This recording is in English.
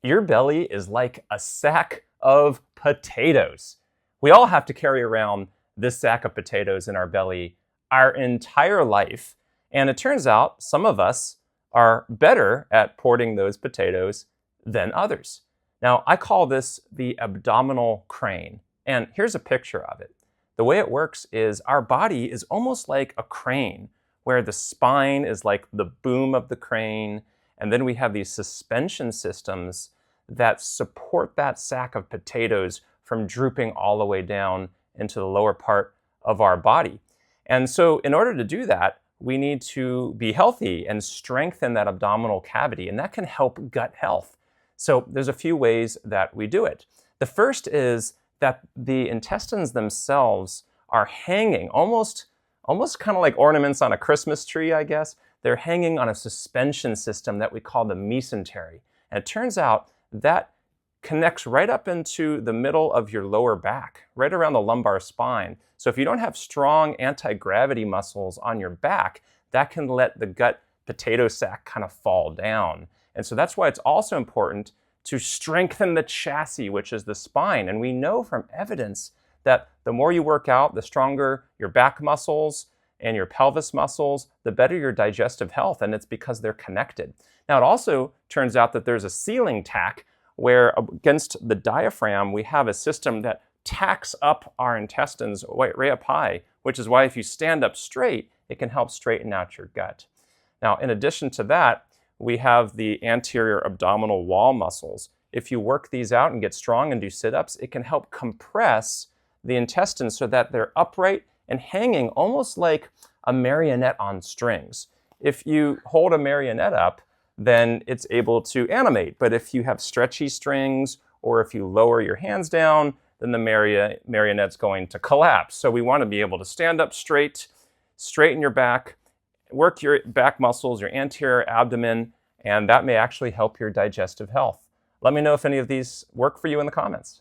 Your belly is like a sack of potatoes. We all have to carry around this sack of potatoes in our belly our entire life. And it turns out some of us are better at porting those potatoes than others. Now, I call this the abdominal crane. And here's a picture of it. The way it works is our body is almost like a crane, where the spine is like the boom of the crane, and then we have these suspension systems that support that sack of potatoes from drooping all the way down into the lower part of our body. And so in order to do that, we need to be healthy and strengthen that abdominal cavity, and that can help gut health. So there's a few ways that we do it. The first is that the intestines themselves are hanging almost kind of like ornaments on a Christmas tree, I guess. They're hanging on a suspension system that we call the mesentery. And it turns out that connects right up into the middle of your lower back, right around the lumbar spine. So if you don't have strong anti-gravity muscles on your back, that can let the gut potato sack kind of fall down. And so that's why it's also important to strengthen the chassis, which is the spine. And we know from evidence that the more you work out, the stronger your back muscles and your pelvis muscles, the better your digestive health, and it's because they're connected. Now, it also turns out that there's a ceiling tack where against the diaphragm, we have a system that tacks up our intestines way up high, which is why if you stand up straight, it can help straighten out your gut. Now, in addition to that, we have the anterior abdominal wall muscles. If you work these out and get strong and do sit-ups, it can help compress the intestines so that they're upright and hanging almost like a marionette on strings. If you hold a marionette up, then it's able to animate. But if you have stretchy strings or if you lower your hands down, then the marionette's going to collapse. So we want to be able to stand up straight, straighten your back, work your back muscles, your anterior abdomen, and that may actually help your digestive health. Let me know if any of these work for you in the comments.